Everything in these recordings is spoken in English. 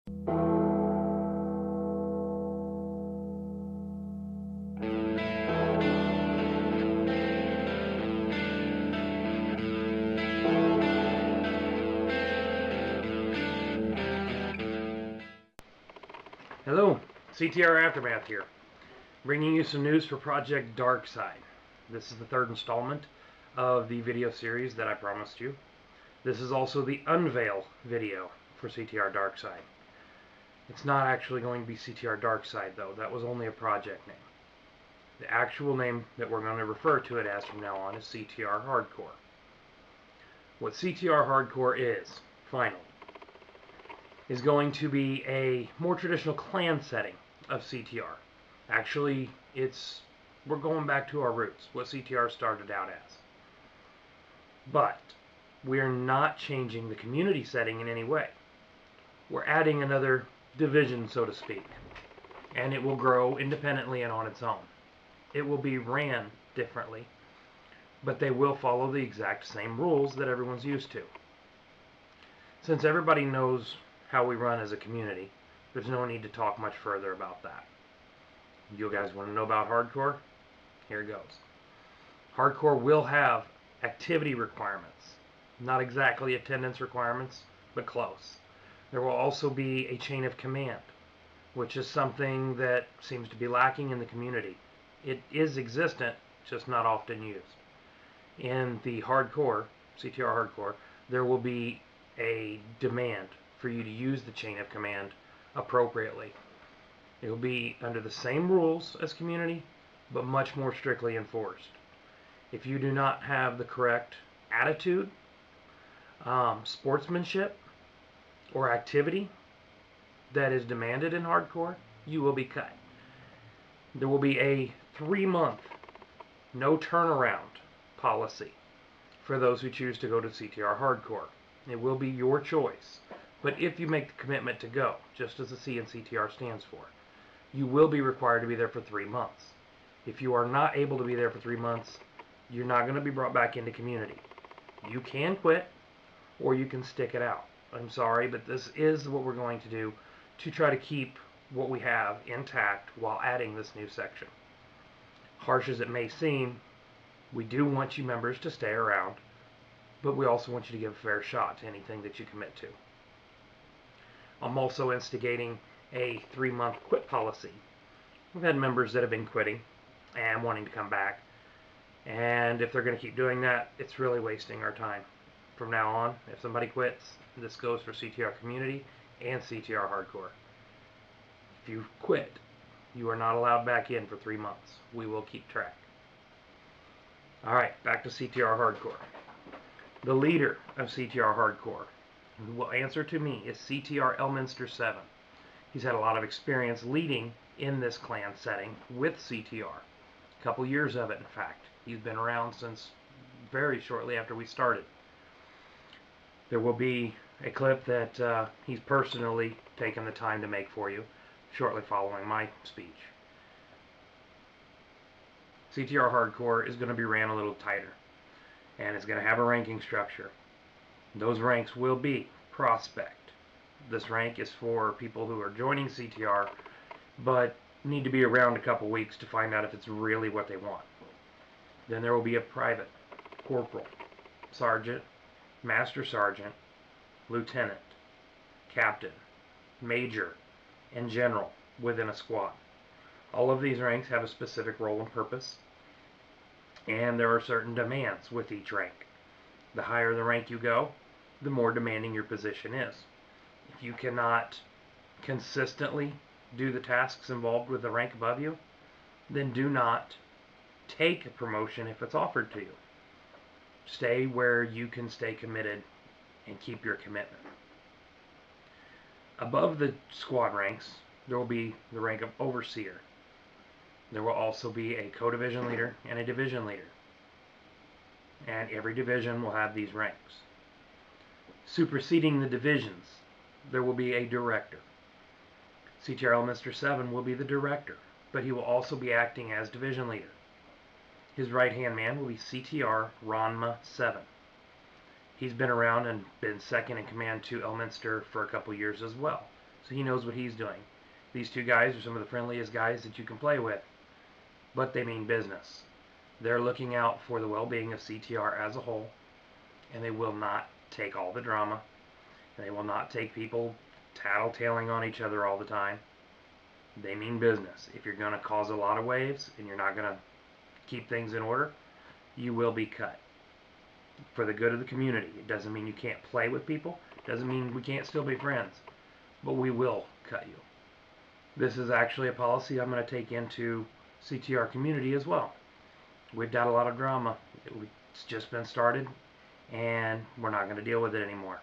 Hello, CTR Aftermath here, bringing you some news for Project Darkside. This is the third installment of the video series that I promised you. This is also the unveil video for CTR Darkside. It's not actually going to be CTR Darkside though, that was only a project name. The actual name that we're going to refer to it as from now on is CTR Hardcore. What CTR Hardcore is, finally, is going to be a more traditional clan setting of CTR. Actually, we're going back to our roots, what CTR started out as. But we're not changing the community setting in any way. We're adding another division, so to speak, and it will grow independently and on its own. It will be ran differently, but they will follow the exact same rules that everyone's used to. Since everybody knows how we run as a community, there's no need to talk much further about that. You guys want to know about Hardcore? Here it goes. Hardcore will have activity requirements. Not exactly attendance requirements, but close. There will also be a chain of command, which is something that seems to be lacking in the community. It is existent, just not often used. In the Hardcore, CTR Hardcore, there will be a demand for you to use the chain of command appropriately. It will be under the same rules as community, but much more strictly enforced. If you do not have the correct attitude, sportsmanship, or activity that is demanded in Hardcore, you will be cut. There will be a 3-month no turnaround policy for those who choose to go to CTR Hardcore. It will be your choice. But if you make the commitment to go, just as the C in CTR stands for, you will be required to be there for 3 months. If you are not able to be there for 3 months, you're not going to be brought back into community. You can quit, or you can stick it out. I'm sorry, but this is what we're going to do to try to keep what we have intact while adding this new section. Harsh as it may seem, we do want you members to stay around, but we also want you to give a fair shot to anything that you commit to. I'm also instigating a 3-month quit policy. We've had members that have been quitting and wanting to come back, and if they're going to keep doing that, it's really wasting our time. From now on, if somebody quits, this goes for CTR Community and CTR Hardcore. If you quit, you are not allowed back in for 3 months. We will keep track. Alright, back to CTR Hardcore. The leader of CTR Hardcore, who will answer to me, is CTR Elminster 7. He's had a lot of experience leading in this clan setting with CTR. A couple years of it, in fact. He's been around since very shortly after we started. There will be a clip that he's personally taken the time to make for you shortly following my speech. CTR Hardcore is going to be ran a little tighter, and it's going to have a ranking structure. Those ranks will be Prospect. This rank is for people who are joining CTR but need to be around a couple weeks to find out if it's really what they want. Then there will be a Private, Corporal, Sergeant, Master Sergeant, Lieutenant, Captain, Major, and General within a squad. All of these ranks have a specific role and purpose, and there are certain demands with each rank. The higher the rank you go, the more demanding your position is. If you cannot consistently do the tasks involved with the rank above you, then do not take a promotion if it's offered to you. Stay where you can stay committed and keep your commitment. Above the squad ranks, there will be the rank of Overseer. There will also be a co-division leader and a division leader. And every division will have these ranks. Superseding the divisions, there will be a director. CTR Elminster 7 will be the director, but he will also be acting as division leader. His right-hand man will be CTR Ronma 7. He's been around and been second in command to Elminster for a couple years as well. so he knows what he's doing. These two guys are some of the friendliest guys that you can play with, but they mean business. They're looking out for the well-being of CTR as a whole, and they will not take all the drama. They will not take people tattletaling on each other all the time. They mean business. If you're going to cause a lot of waves and you're not going to keep things in order, you will be cut. For the good of the community. It doesn't mean you can't play with people. It doesn't mean we can't still be friends. But we will cut you. This is actually a policy I'm going to take into CTR community as well. We've got a lot of drama. It's just been started, and we're not going to deal with it anymore.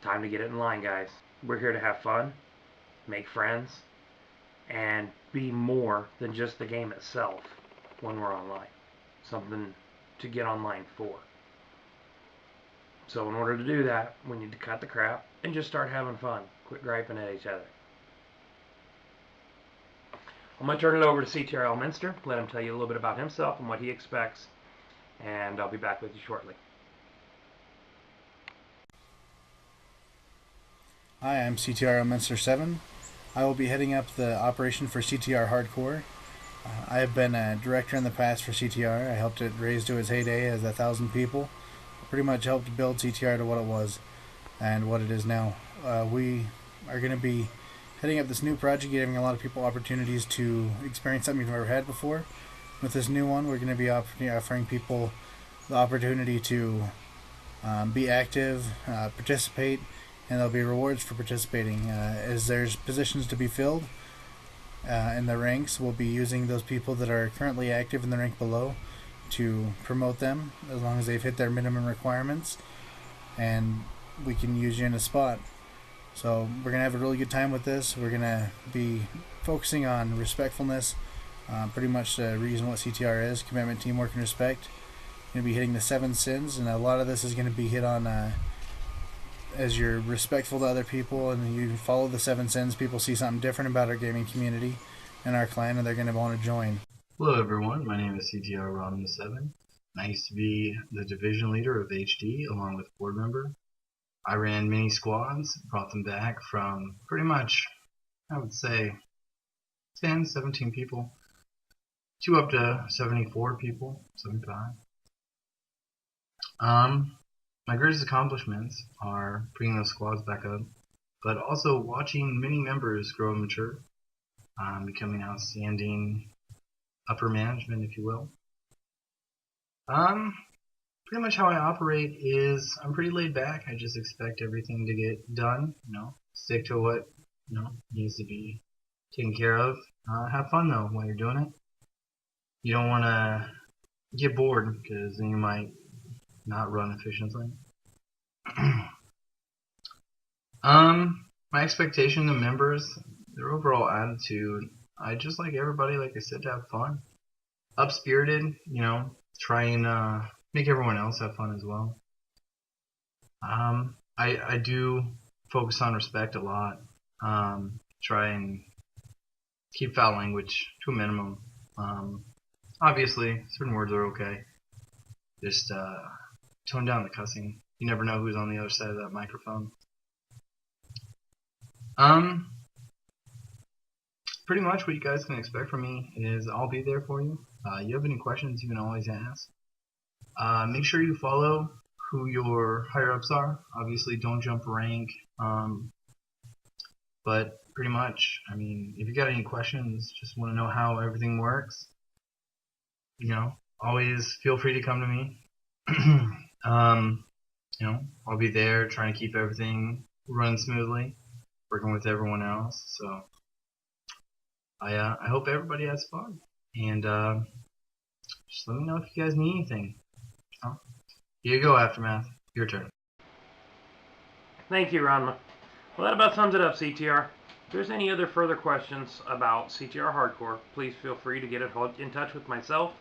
Time to get it in line, guys. We're here to have fun, make friends, and be more than just the game itself when we're online. Something to get online for. So in order to do that, we need to cut the crap and just start having fun. Quit griping at each other. I'm going to turn it over to CTR Elminster, let him tell you a little bit about himself and what he expects, and I'll be back with you shortly. Hi, I'm CTR Elminster 7. I will be heading up the operation for CTR Hardcore. I have been a director in the past for CTR. I helped it raise to its heyday as 1,000 people. Pretty much helped build CTR to what it was and what it is now. We are going to be heading up this new project, giving a lot of people opportunities to experience something you've never had before. With this new one, we're going to be offering people the opportunity to be active, participate, and there'll be rewards for participating. As there's positions to be filled in the ranks, we'll be using those people that are currently active in the rank below to promote them as long as they've hit their minimum requirements, and we can use you in a spot. So we're going to have a really good time with this. We're going to be focusing on respectfulness, pretty much the reason what CTR is: commitment, teamwork, and respect. Going to be hitting the 7 sins, and a lot of this is going to be hit on as you're respectful to other people and you follow the 7 sins, people see something different about our gaming community and our clan, and they're going to want to join. Hello everyone, my name is CTR Robin 7. I used to be the division leader of HD along with board member. I ran mini squads, brought them back from pretty much, I would say, 10, 17 people to up to 74 people, 75. My greatest accomplishments are bringing those squads back up, but also watching many members grow and mature, becoming outstanding upper management, if you will. Pretty much how I operate is I'm pretty laid back. I just expect everything to get done, stick to what, needs to be taken care of. Have fun though while you're doing it. You don't want to get bored because then you might not run efficiently. My expectation of members, their overall attitude, I just like everybody, like I said, to have fun. Up-spirited, try and make everyone else have fun as well. I do focus on respect a lot. Try and keep foul language to a minimum. Obviously, certain words are okay. Just tone down the cussing. You never know who's on the other side of that microphone. Pretty much what you guys can expect from me is I'll be there for you. You have any questions, you can always ask. Make sure you follow who your higher ups are. Obviously, don't jump rank. But pretty much, if you got any questions, just want to know how everything works, always feel free to come to me. I'll be there trying to keep everything running smoothly, working with everyone else. So I hope everybody has fun, and just let me know if you guys need anything. Here you go, Aftermath. Your turn. Thank you, Ranma. Well, that about sums it up, CTR. If there's any other further questions about CTR Hardcore, please feel free to get in touch with myself,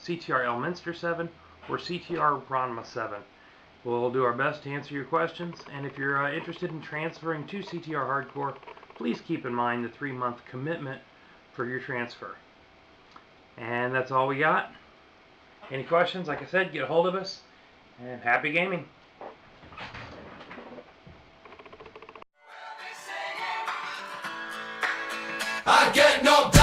CTR Elminster 7, or CTR Ranma 7. We'll do our best to answer your questions, and if you're interested in transferring to CTR Hardcore, please keep in mind the 3-month commitment for your transfer. And that's all we got. Any questions, like I said, get a hold of us, and happy gaming. I get no better.